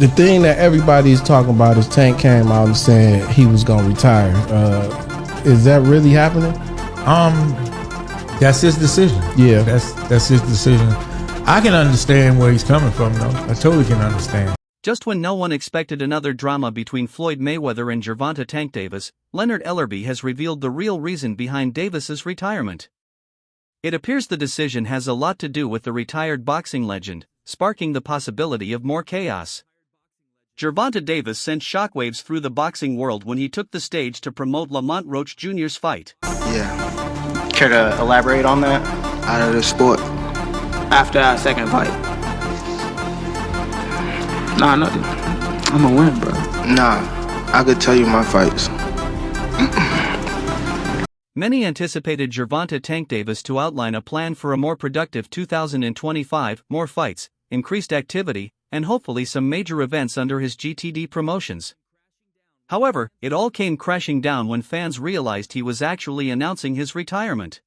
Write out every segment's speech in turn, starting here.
The thing that everybody's talking about is Tank came out and said he was gonna retire. Is that really happening? That's his decision. Yeah, that's his decision. I can understand where he's coming from, though. I totally can understand. Just when no one expected another drama between Floyd Mayweather and Gervonta Tank Davis, Leonard Ellerbe has revealed the real reason behind Davis's retirement. It appears the decision has a lot to do with the retired boxing legend, sparking the possibility of more chaos. Gervonta Davis sent shockwaves through the boxing world when he took the stage to promote Lamont Roach Jr.'s fight. Yeah. Care to elaborate on that? Out of the sport. After our second fight. Nah, nothing. I'm gonna win, bro. Nah, I could tell you my fights. Many anticipated Gervonta Tank Davis to outline a plan for a more productive 2025, more fights, increased activity, and hopefully some major events under his GTD promotions. However, it all came crashing down when fans realized he was actually announcing his retirement.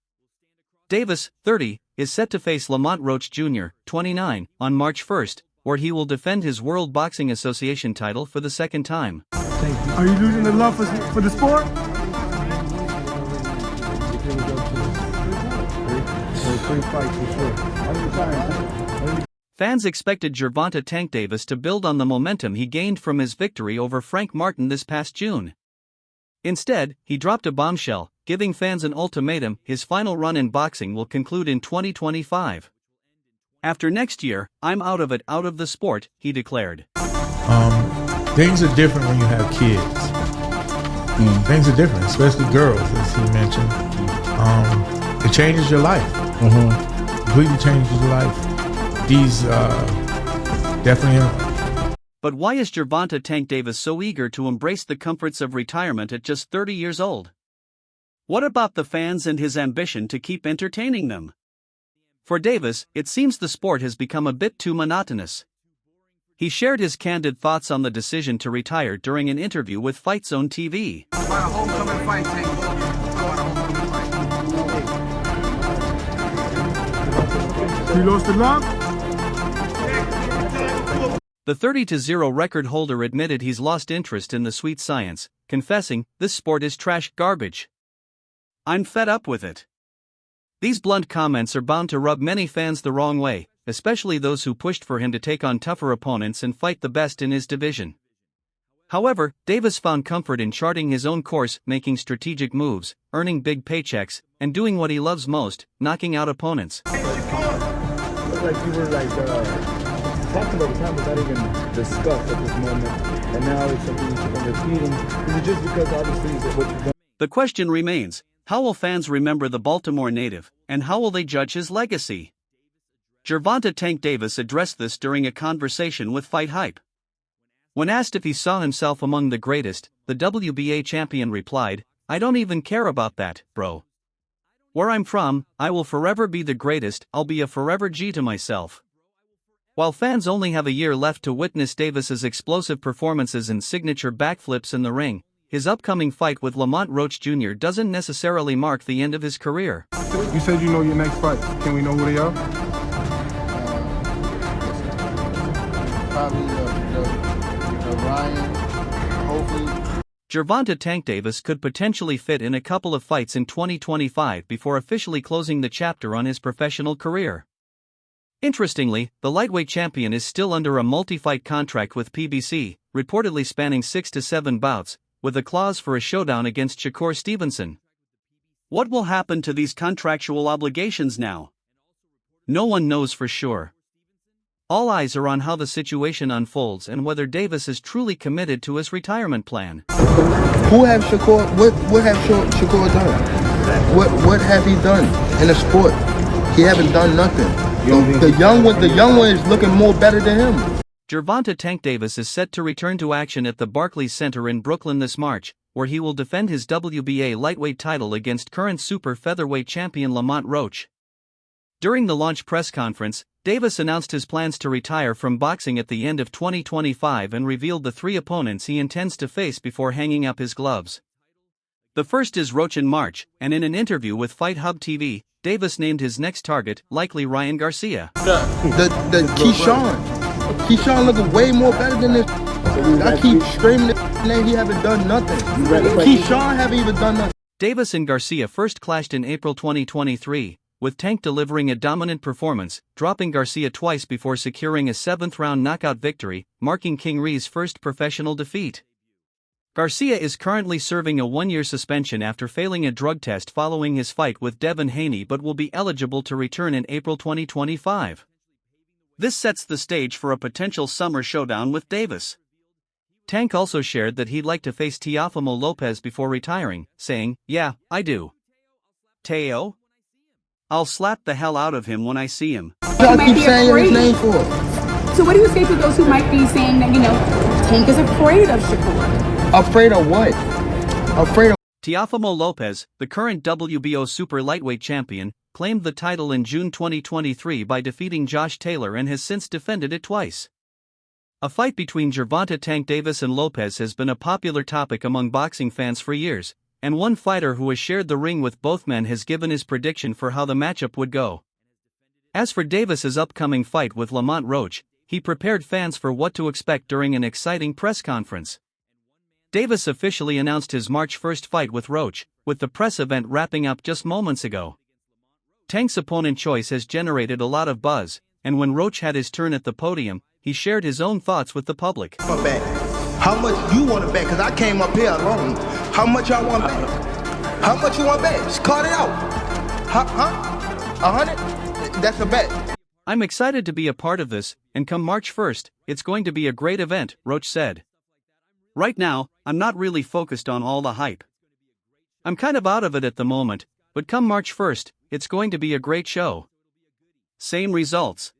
Davis, 30, is set to face Lamont Roach Jr., 29, on March 1st, where he will defend his World Boxing Association title for the second time. Are you losing the love for the sport? Fans expected Gervonta Tank Davis to build on the momentum he gained from his victory over Frank Martin this past June. Instead, he dropped a bombshell, giving fans an ultimatum: his final run in boxing will conclude in 2025. After next year, I'm out of the sport, he declared. Things are different when you have kids. Things are different, especially girls, as he mentioned. It changes your life. Completely changes your life. He's definitely. But why is Gervonta Tank Davis so eager to embrace the comforts of retirement at just 30 years old? What about the fans and his ambition to keep entertaining them? For Davis, it seems the sport has become a bit too monotonous. He shared his candid thoughts on the decision to retire during an interview with Fight Zone TV. I want a homecoming fight, Tank. I want a homecoming fight. You lost the love? The 30-0 record holder admitted he's lost interest in the sweet science, confessing, "This sport is trash garbage. I'm fed up with it." These blunt comments are bound to rub many fans the wrong way, especially those who pushed for him to take on tougher opponents and fight the best in his division. However, Davis found comfort in charting his own course, making strategic moves, earning big paychecks, and doing what he loves most: knocking out opponents. Like you were talking about the time was not even discussed at this moment, and now it's something you keep on repeating. Is it just because obviously what you've done? The question remains: how will fans remember the Baltimore native, and how will they judge his legacy? Gervonta Tank Davis addressed this during a conversation with Fight Hype. When asked if he saw himself among the greatest, the WBA champion replied, "I don't even care about that, bro. Where I'm from, I will forever be the greatest. I'll be a forever G to myself." While fans only have a year left to witness Davis's explosive performances and signature backflips in the ring, his upcoming fight with Lamont Roach Jr. doesn't necessarily mark the end of his career. You said you know your next fight. Can we know who they are? Probably the Ryan, hopefully. Gervonta Tank Davis could potentially fit in a couple of fights in 2025 before officially closing the chapter on his professional career. Interestingly, the lightweight champion is still under a multi-fight contract with PBC, reportedly spanning 6 to 7 bouts, with a clause for a showdown against Shakur Stevenson. What will happen to these contractual obligations now? No one knows for sure. All eyes are on how the situation unfolds and whether Davis is truly committed to his retirement plan. Who have Shakur? What have Shakur done? What have he done in the sport? He haven't done nothing. The young one is looking more better than him. Gervonta Tank Davis is set to return to action at the Barclays Center in Brooklyn this March, where he will defend his WBA lightweight title against current super featherweight champion Lamont Roach. During the launch press conference, Davis announced his plans to retire from boxing at the end of 2025 and revealed the 3 opponents he intends to face before hanging up his gloves. The first is Roach in March, and in an interview with Fight Hub TV, Davis named his next target, likely Ryan Garcia. The Keyshawn. Keyshawn looking way more better than this. I keep screaming this name. He haven't done nothing. Keyshawn haven't even done nothing. Davis and Garcia first clashed in April 2023, with Tank delivering a dominant performance, dropping Garcia twice before securing a 7th-round knockout victory, marking King Ree's first professional defeat. Garcia is currently serving a 1-year suspension after failing a drug test following his fight with Devin Haney, but will be eligible to return in April 2025. This sets the stage for a potential summer showdown with Davis. Tank also shared that he'd like to face Teofimo Lopez before retiring, saying, "Yeah, I do. Teo? I'll slap the hell out of him when I see him." Y'all keep saying his name for. So what do you say to those who might be saying that, Tank is afraid of Shakur? Afraid of what? Afraid of Teofimo Lopez, the current WBO super lightweight champion, claimed the title in June 2023 by defeating Josh Taylor and has since defended it twice. A fight between Gervonta Tank Davis and Lopez has been a popular topic among boxing fans for years, and one fighter who has shared the ring with both men has given his prediction for how the matchup would go. As for Davis's upcoming fight with Lamont Roach, he prepared fans for what to expect during an exciting press conference. Davis officially announced his March 1st fight with Roach, with the press event wrapping up just moments ago. Tank's opponent choice has generated a lot of buzz, and when Roach had his turn at the podium, he shared his own thoughts with the public. How much you want to bet? Because I came up here alone. How much y'all want to bet? How much you want to bet? Just call it out. Huh? 100? That's a bet. "I'm excited to be a part of this, and come March 1st, it's going to be a great event," Roach said. "Right now, I'm not really focused on all the hype. I'm kind of out of it at the moment, but come March 1st, it's going to be a great show. Same results.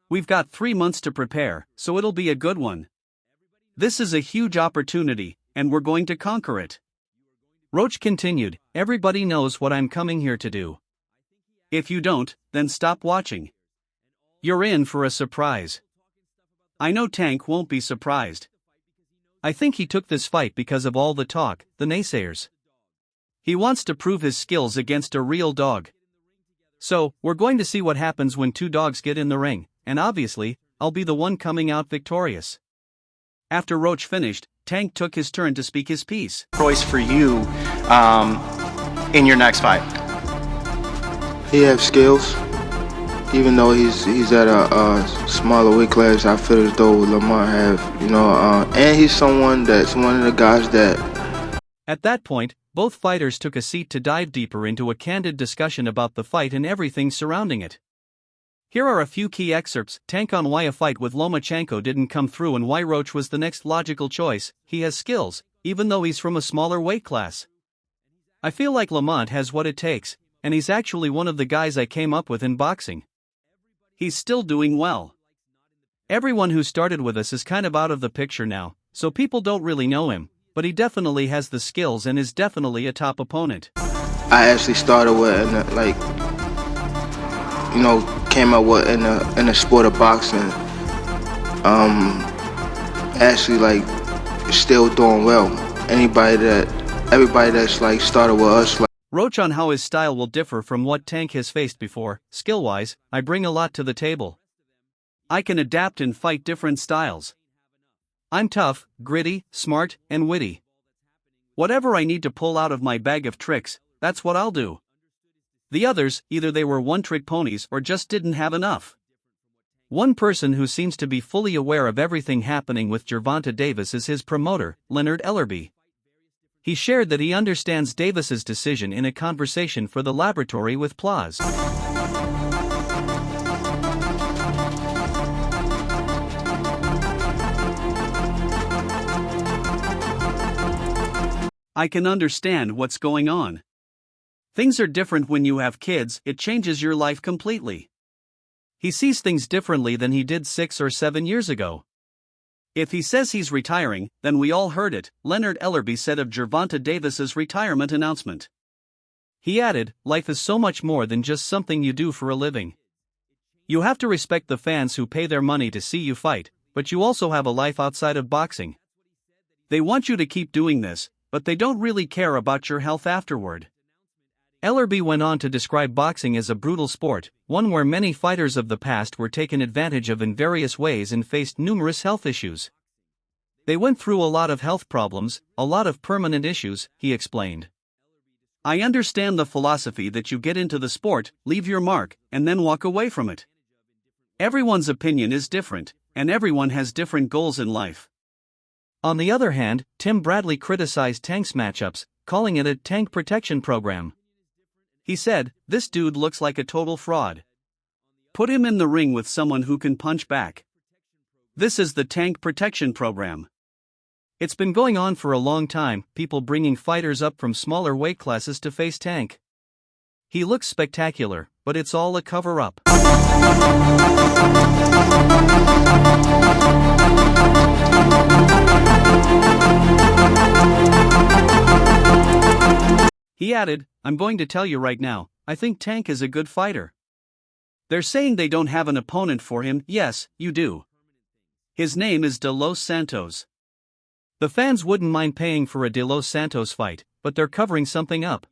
We've got 3 months to prepare, so it'll be a good one. This is a huge opportunity, and we're going to conquer it." Roach continued, "Everybody knows what I'm coming here to do. If you don't, then stop watching. You're in for a surprise." I know Tank won't be surprised. I think he took this fight because of all the talk, the naysayers. He wants to prove his skills against a real dog. So, we're going to see what happens when two dogs get in the ring, and obviously, I'll be the one coming out victorious. After Roach finished, Tank took his turn to speak his piece. Choice for you in your next fight. He has skills. Even though he's at a smaller weight class, I feel as though Lamont have, and he's that's one of the guys that. At that point, both fighters took a seat to dive deeper into a candid discussion about the fight and everything surrounding it. Here are a few key excerpts. Tank on why a fight with Lomachenko didn't come through and why Roach was the next logical choice. He has skills, even though he's from a smaller weight class. I feel like Lamont has what it takes, and he's actually one of the guys I came up with in boxing. He's still doing well. Everyone who started with us is kind of out of the picture now, so people don't really know him, but he definitely has the skills and is definitely a top opponent. I actually started with, came up with in the sport of boxing. Actually, still doing well. Everybody that's started with us. Roach on how his style will differ from what Tank has faced before. Skill-wise, I bring a lot to the table. I can adapt and fight different styles. I'm tough, gritty, smart, and witty. Whatever I need to pull out of my bag of tricks, that's what I'll do. The others, either they were one-trick ponies or just didn't have enough. One person who seems to be fully aware of everything happening with Gervonta Davis is his promoter, Leonard Ellerby. He shared that he understands Davis's decision in a conversation for the laboratory with Plaza. I can understand what's going on. Things are different when you have kids, it changes your life completely. He sees things differently than he did 6 or 7 years ago. If he says he's retiring, then we all heard it, Leonard Ellerby said of Gervonta Davis's retirement announcement. He added, life is so much more than just something you do for a living. You have to respect the fans who pay their money to see you fight, but you also have a life outside of boxing. They want you to keep doing this, but they don't really care about your health afterward. Ellerbe went on to describe boxing as a brutal sport, one where many fighters of the past were taken advantage of in various ways and faced numerous health issues. They went through a lot of health problems, a lot of permanent issues, he explained. I understand the philosophy that you get into the sport, leave your mark, and then walk away from it. Everyone's opinion is different, and everyone has different goals in life. On the other hand, Tim Bradley criticized Tank's matchups, calling it a tank protection program. He said, "This dude looks like a total fraud. Put him in the ring with someone who can punch back. This is the tank protection program. It's been going on for a long time, people bringing fighters up from smaller weight classes to face Tank. He looks spectacular, but it's all a cover-up." He added, "I'm going to tell you right now, I think Tank is a good fighter. They're saying they don't have an opponent for him. Yes, you do. His name is De Los Santos. The fans wouldn't mind paying for a De Los Santos fight, but they're covering something up.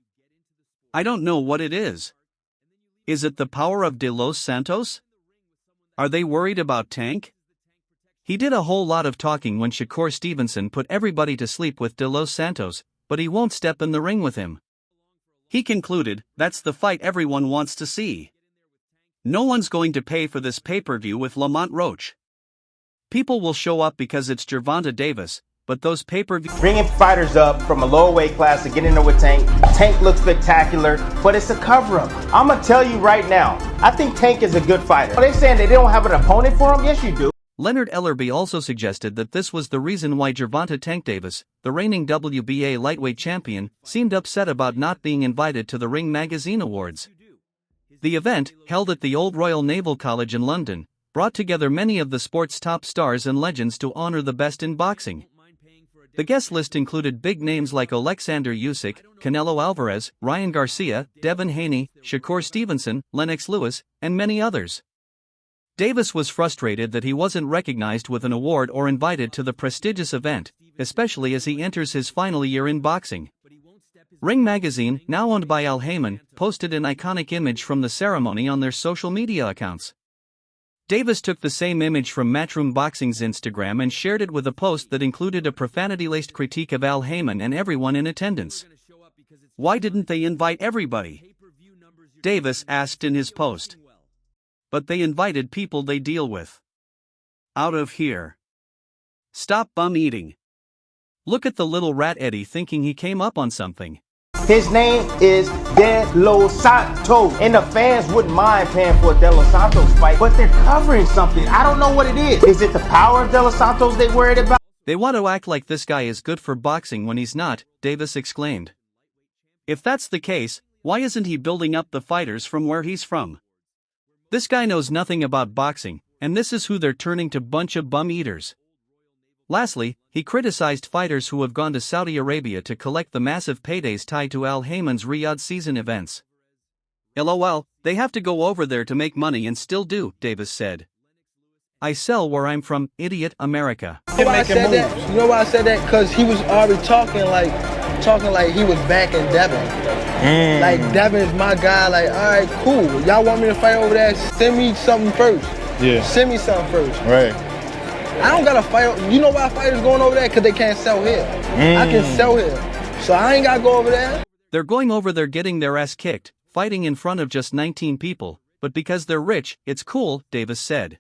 I don't know what it is. Is it the power of De Los Santos? Are they worried about Tank?" He did a whole lot of talking when Shakur Stevenson put everybody to sleep with De Los Santos, but he won't step in the ring with him. He concluded, "That's the fight everyone wants to see. No one's going to pay for this pay-per-view with Lamont Roach. People will show up because it's Gervonta Davis, but those pay-per-view..." Bringing fighters up from a lower weight class to get in there with Tank. Tank looks spectacular, but it's a cover-up. I'm going to tell you right now, I think Tank is a good fighter. Are they saying they don't have an opponent for him? Yes, you do. Leonard Ellerbe also suggested that this was the reason why Gervonta "Tank" Davis, the reigning WBA lightweight champion, seemed upset about not being invited to the Ring Magazine Awards. The event, held at the Old Royal Naval College in London, brought together many of the sport's top stars and legends to honor the best in boxing. The guest list included big names like Alexander Usyk, Canelo Alvarez, Ryan Garcia, Devin Haney, Shakur Stevenson, Lennox Lewis, and many others. Davis was frustrated that he wasn't recognized with an award or invited to the prestigious event, especially as he enters his final year in boxing. Ring Magazine, now owned by Al Heyman, posted an iconic image from the ceremony on their social media accounts. Davis took the same image from Matchroom Boxing's Instagram and shared it with a post that included a profanity-laced critique of Al Heyman and everyone in attendance. "Why didn't they invite everybody?" Davis asked in his post. "But they invited people they deal with. Out of here. Stop bum eating. Look at the little rat Eddie thinking he came up on something." His name is De Los Santos, and the fans wouldn't mind paying for a De Los Santos fight, but they're covering something. I don't know what it is. Is it the power of De Los Santos they worried about? "They want to act like this guy is good for boxing when he's not," Davis exclaimed. "If that's the case, why isn't he building up the fighters from where he's from? This guy knows nothing about boxing, and this is who they're turning to, bunch of bum eaters." Lastly, he criticized fighters who have gone to Saudi Arabia to collect the massive paydays tied to Al Heyman's Riyadh season events. "LOL, they have to go over there to make money and still do," Davis said. "I sell where I'm from, idiot America." You know why I said that? You know why I said that? Because he was already talking like he was back in Devin. Like, Devin is my guy. Like, all right, cool. Y'all want me to fight over there? Send me something first. Yeah. Send me something first. Right. I don't gotta fight. You know why fighters going over there? Because they can't sell here. I can sell here. So I ain't gotta go over there. They're going over there getting their ass kicked, fighting in front of just 19 people, but because they're rich, it's cool, Davis said.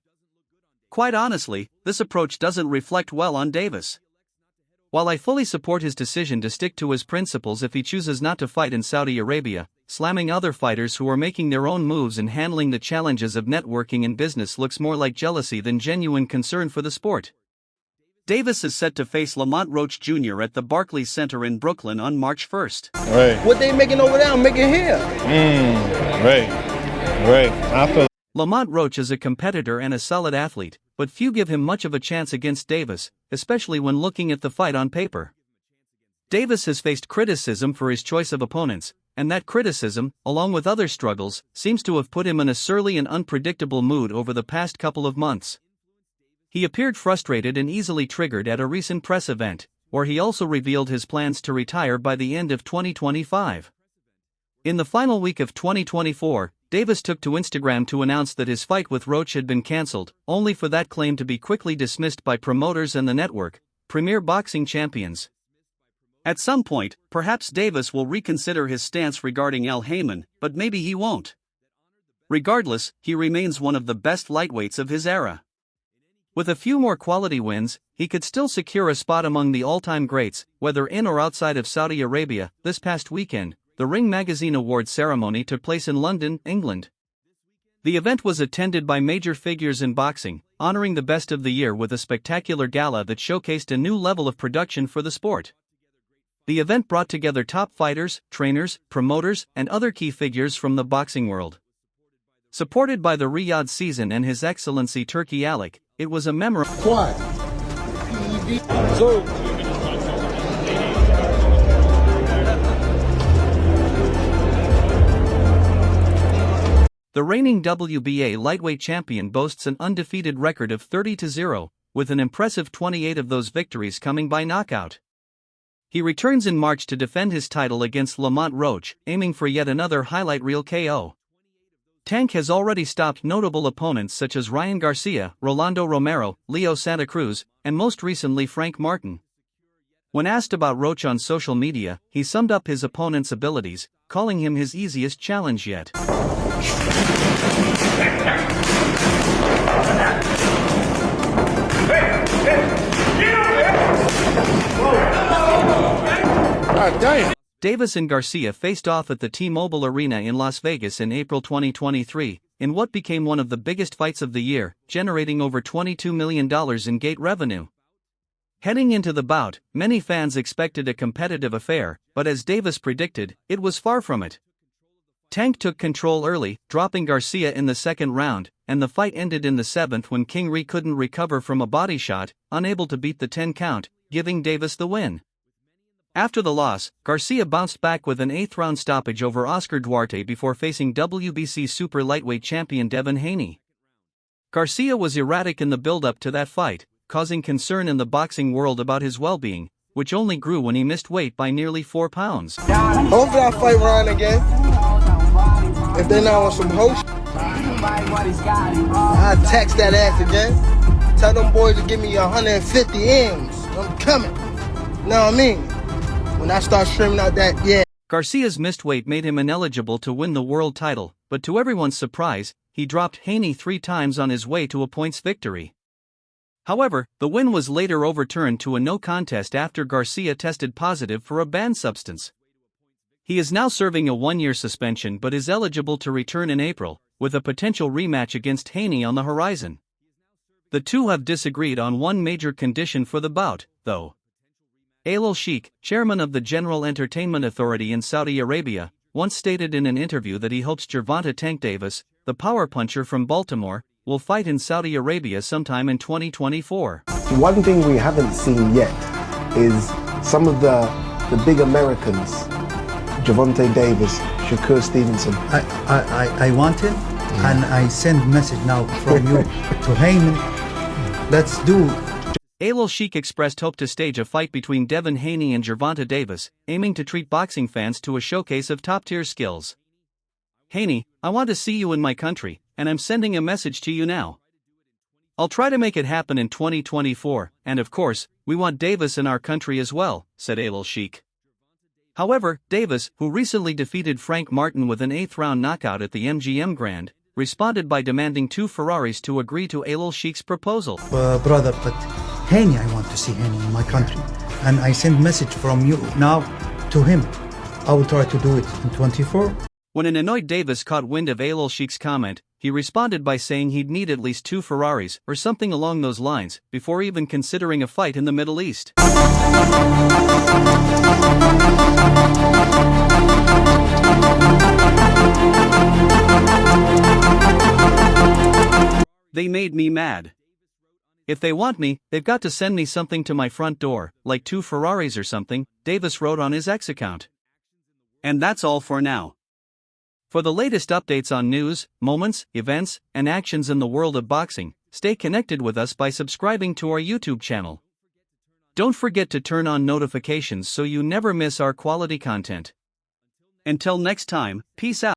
Quite honestly, this approach doesn't reflect well on Davis. While I fully support his decision to stick to his principles if he chooses not to fight in Saudi Arabia, slamming other fighters who are making their own moves and handling the challenges of networking and business looks more like jealousy than genuine concern for the sport. Davis is set to face Lamont Roach Jr. at the Barclays Center in Brooklyn on March 1st. Right. What they making over there, I'm making here. Right. I feel Lamont Roach is a competitor and a solid athlete, but few give him much of a chance against Davis, especially when looking at the fight on paper. Davis has faced criticism for his choice of opponents, and that criticism, along with other struggles, seems to have put him in a surly and unpredictable mood over the past couple of months. He appeared frustrated and easily triggered at a recent press event, where he also revealed his plans to retire by the end of 2025. In the final week of 2024, Davis took to Instagram to announce that his fight with Roach had been cancelled, only for that claim to be quickly dismissed by promoters and the network, Premier Boxing Champions. At some point, perhaps Davis will reconsider his stance regarding Al Haymon, but maybe he won't. Regardless, he remains one of the best lightweights of his era. With a few more quality wins, he could still secure a spot among the all-time greats, whether in or outside of Saudi Arabia. This past weekend, the Ring Magazine Awards ceremony took place in London, England. The event was attended by major figures in boxing, honoring the best of the year with a spectacular gala that showcased a new level of production for the sport. The event brought together top fighters, trainers, promoters, and other key figures from the boxing world. Supported by the Riyadh Season and His Excellency Turki Alik, it was a memorable. Quiet. So. The reigning WBA lightweight champion boasts an undefeated record of 30-0, with an impressive 28 of those victories coming by knockout. He returns in March to defend his title against Lamont Roach, aiming for yet another highlight reel KO. Tank has already stopped notable opponents such as Ryan Garcia, Rolando Romero, Leo Santa Cruz, and most recently Frank Martin. When asked about Roach on social media, he summed up his opponent's abilities, calling him his easiest challenge yet. God damn. Davis and Garcia faced off at the T-Mobile Arena in Las Vegas in April 2023, in what became one of the biggest fights of the year, generating over $22 million in gate revenue. Heading into the bout, many fans expected a competitive affair, but as Davis predicted, it was far from it. Tank took control early, dropping Garcia in the second round, and the fight ended in the seventh when King Ree couldn't recover from a body shot, unable to beat the 10 count, giving Davis the win. After the loss, Garcia bounced back with an 8th-round stoppage over Oscar Duarte before facing WBC super lightweight champion Devin Haney. Garcia was erratic in the build-up to that fight, causing concern in the boxing world about his well-being, which only grew when he missed weight by nearly 4 pounds. Hopefully I fight Ryan again. If they not on some host, I text that ass again. Tell them boys to give me 150 M's. I'm coming. Know what I mean? When I start streaming out that, yeah. Garcia's missed weight made him ineligible to win the world title, but to everyone's surprise, he dropped Haney 3 times on his way to a points victory. However, the win was later overturned to a no contest after Garcia tested positive for a banned substance. He is now serving a 1-year suspension but is eligible to return in April, with a potential rematch against Haney on the horizon. The two have disagreed on one major condition for the bout, though. Alil Sheikh, chairman of the General Entertainment Authority in Saudi Arabia, once stated in an interview that he hopes Gervonta Tank Davis, the power puncher from Baltimore, will fight in Saudi Arabia sometime in 2024. One thing we haven't seen yet is some of the big Americans, Gervonta Davis, Shakur Stevenson. I want it, and I send message now from you to Heyman. Let's do. Alil Sheikh expressed hope to stage a fight between Devin Haney and Gervonta Davis, aiming to treat boxing fans to a showcase of top-tier skills. Haney, I want to see you in my country, and I'm sending a message to you now. I'll try to make it happen in 2024, and of course, we want Davis in our country as well, said Alil Sheikh. However, Davis, who recently defeated Frank Martin with an 8th-round knockout at the MGM Grand, responded by demanding 2 Ferraris to agree to Alil Sheikh's proposal. Brother, but Haney, I want to see Haney in my country, and I send message from you now to him. I will try to do it in 24. When an annoyed Davis caught wind of Alil Sheikh's comment, he responded by saying he'd need at least 2 Ferraris or something along those lines before even considering a fight in the Middle East. They made me mad. If they want me, they've got to send me something to my front door, like 2 Ferraris or something, Davis wrote on his X account. And that's all for now. For the latest updates on news, moments, events, and actions in the world of boxing, stay connected with us by subscribing to our YouTube channel. Don't forget to turn on notifications so you never miss our quality content. Until next time, peace out.